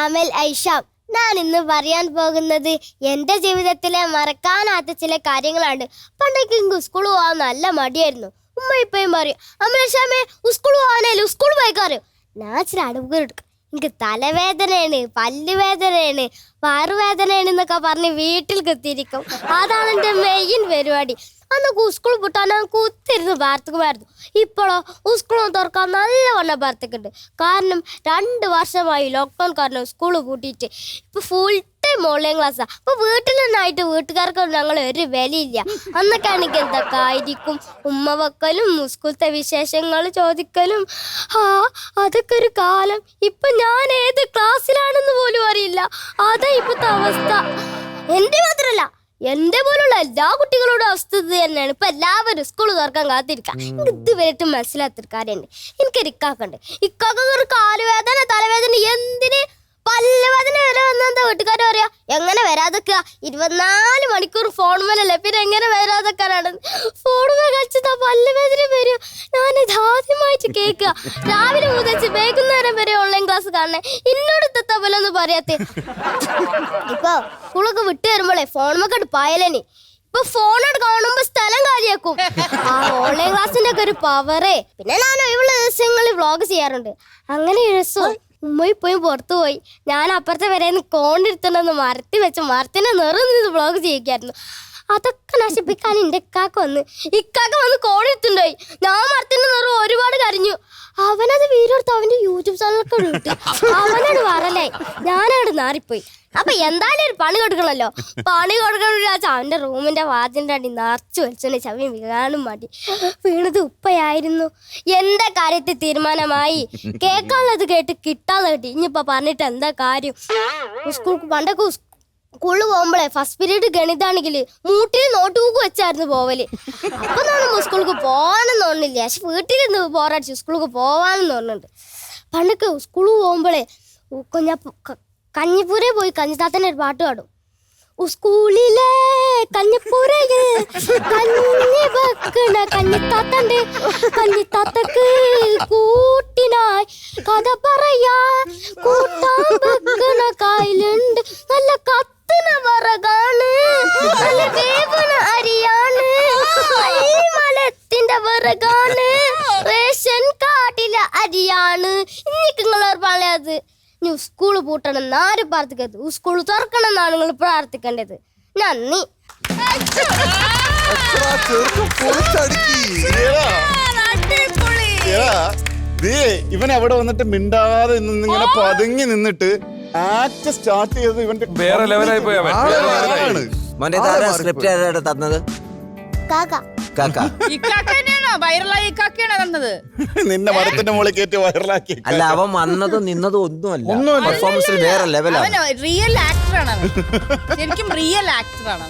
അമൽ ഐഷാം. ഞാൻ ഇന്ന് പറയാൻ പോകുന്നത് എൻ്റെ ജീവിതത്തിലെ മറക്കാനാത്ത ചില കാര്യങ്ങളാണ്. പണ്ടൊക്കെ എനിക്ക് സ്കൂൾ പോകാൻ നല്ല മടിയായിരുന്നു. ഉമ്മ ഇപ്പയും പറയും, അമൽ ഐഷാമേ സ്കൂൾ പോകാനല്ലോ, സ്കൂൾ പോയിക്കാറ്. ഞാൻ ഇച്ചിരി അടുപ്പ് എടുക്കും. എനിക്ക് തലവേദനയാണ്, പല്ലുവേദനയാണ്, വയറുവേദനയാണ് എന്നൊക്കെ പറഞ്ഞ് വീട്ടിൽ കുത്തിയിരിക്കും. അതാണ് എൻ്റെ മെയിൻ പരിപാടി. അന്നൊക്കെ സ്കൂൾ വിട്ടാൽ കുത്തിരുന്ന് വാർത്തക്കുമായിരുന്നു. ഇപ്പോഴോ സ്കൂൾ തുറക്കാൻ നല്ലവണ്ണം വാർത്തക്കുണ്ട്. കാരണം 2 വർഷമായി ലോക്ക്ഡൗൺ കാരണം സ്കൂൾ പൂട്ടിയിട്ട് ഇപ്പൊ ഫുൾ ടൈം ഓൺലൈൻ ക്ലാസ്സാണ്. അപ്പൊ വീട്ടിൽ നിന്നായിട്ട് വീട്ടുകാർക്ക് ഞങ്ങൾ ഒരു വിലയില്ല. അന്നൊക്കെ ആണെങ്കിൽ എന്തൊക്കെ ആയിരിക്കും, ഉമ്മ വെക്കലും സ്കൂളത്തെ വിശേഷങ്ങൾ ചോദിക്കലും. അതൊക്കെ ഒരു കാലം. ഇപ്പൊ ഞാൻ ഏത് ക്ലാസ്സിലാണെന്ന് പോലും അറിയില്ല. അതാ ഇപ്പത്തെ അവസ്ഥ. എന്റെ മാത്രല്ല, എന്റെ പോലുള്ള എല്ലാ കുട്ടികളുടെ അവസ്ഥ ഇത് തന്നെയാണ്. ഇപ്പൊ എല്ലാവരും സ്കൂൾ തുറക്കാൻ കാത്തിരിക്കാം. ഇതുവരെയായിട്ടും മനസ്സിലാത്തൊരു കാര്യമുണ്ട്. എനിക്കൊരു ഇക്കാക്കുണ്ട്. ഇക്കാക്കൊരു കാലുവേദന, തലവേദന, എന്തിന് പല്ലുവേദന വരെ വന്നെന്താ വീട്ടുകാർ പറയാ, എങ്ങനെ വരാതൊക്കെ 24 മണിക്കൂർ ഫോൺ മേലല്ലേ, പിന്നെ എങ്ങനെ വരാതൊക്കെയാണ്. ഫോൺ കളിച്ചതാ പല്ലുവേദന വരും. ഞാനിത് ആദ്യമായിട്ട് കേൾക്കുക. രാവിലെ മുതൽ വൈകുന്നേരം വരെ ഓൺലൈൻ ക്ലാസ് കാണണേ. എന്നോട് തെത്തപ്പോലൊന്നും പറയാത്ത. ഇപ്പൊ സ്കൂളൊക്കെ വിട്ടു വരുമ്പോളേ ഫോൺ മക്കട്ട് പായലേനി. ഇപ്പൊ ഫോണോട് കാണുമ്പോ സ്ഥലം കാലിയാക്കും. ആ ഓൺലൈൻ ക്ലാസ്സിന്റെ ഒക്കെ ഒരു പവറേ. പിന്നെ ഞാൻ ഒഴിവുള്ള ദിവസങ്ങളിൽ വ്ളോഗ് ചെയ്യാറുണ്ട്. അങ്ങനെ ദിവസം ഉമ്മ ഇപ്പോഴും പുറത്തു പോയി. ഞാൻ അപ്പുറത്തെ വരെന്ന് കോണ്ടിരുത്തണമെന്ന് മരത്തി വെച്ച് മരത്തിനെ നിറഞ്ഞത് വ്ളോഗ് ചെയ്യിക്കായിരുന്നു. അതൊക്കെ നശിപ്പിക്കാൻ എൻ്റെ ഇക്കാക്ക വന്ന് കോണിരുത്തുണ്ടായി. ഞാൻ മരത്തിന്റെ നിറം ഒരുപാട് കരഞ്ഞു. അവനത് വീടെടുത്ത് അവന്റെ യൂട്യൂബ് ചാനലൊക്കെ ഇട്ട് അവനോട് വരലായി. ഞാനവിടെ നാറിപ്പോയി. അപ്പൊ എന്തായാലും ഒരു പണി കൊടുക്കണല്ലോ. പണി കൊടുക്കണ അവന്റെ റൂമിന്റെ വാതിന്റെ അടി നിറച്ചു വലിച്ചോണ്ട് ചവി വീഴാനും മടി. വീണത് ഉപ്പയായിരുന്നു. എന്റെ കാര്യത്തിൽ തീരുമാനമായി. കേൾക്കാനുള്ളത് കേട്ട് കിട്ടാതെ കിട്ടി. ഇനിയിപ്പൊ പറഞ്ഞിട്ട് എന്താ കാര്യം. പണ്ടൊക്കെ സ്കൂളിൽ പോകുമ്പോഴേ ഫസ്റ്റ് പീരീഡ് ഗണിതാണെങ്കിൽ മൂട്ടിൽ നോട്ട് ബുക്ക് വെച്ചായിരുന്നു പോവല്. അപ്പൊ നമ്മൾ സ്കൂൾക്ക് പോവാനും തോന്നില്ല. പക്ഷെ വീട്ടിലിരുന്ന് ബോറടിച്ചു സ്കൂൾക്ക് പോവാനും തോന്നുന്നുണ്ട്. പണ്ടൊക്കെ സ്കൂളിൽ പോകുമ്പോഴേ കഞ്ഞിപ്പൂരെ പോയി കഞ്ഞിത്താത്തൻ്റെ ഒരു പാട്ട് പാടും. സ്കൂളിലെ കഞ്ഞിപ്പൂരയിൽ കഞ്ഞി വെക്കണ കഞ്ഞിത്താത്തണ്ട്, കഞ്ഞിത്താത്തക്ക് കൂട്ടിനായി കഥ പറയാ കൂട്ടാൻ വെക്കണ കായലുണ്ട്. നല്ല കത്തുന്ന വിറകാണ്, നല്ല വേവണ അരിയാണ്, മലത്തിന്റെ വിറകാണ്, റേഷൻ കാട്ടിലെ അരിയാണ്. ഇനിക്ക് നിങ്ങൾ പറയാത്. നീ സ്കൂള് പൂട്ടണം എന്നാരും പ്രാർത്ഥിക്കരുത്. സ്കൂൾ തുറക്കണം എന്നാണ് നിങ്ങൾ പ്രാർത്ഥിക്കേണ്ടത്. നന്ദി. ഇവൻ അവിടെ വന്നിട്ട് മിണ്ടാതെ ഇങ്ങനെ പതുങ്ങി നിന്നിട്ട് ആക്ട് സ്റ്റാർട്ട് ചെയ്തത് ഇവന്റെ വേറെ ലെവലായി പോയി. തന്നത് നിന്നെ മരത്തിന്റെ മുകളിൽ കയറ്റി വൈറലാക്കി. അല്ല, അവൻ വന്നതും നിന്നതും ഒന്നുമല്ല. പെർഫോമൻസിൽ വേറെ ലെവലാണ്. റിയൽ ആക്ടറാണ്. ശരിക്കും റിയൽ ആക്ടറാണ്.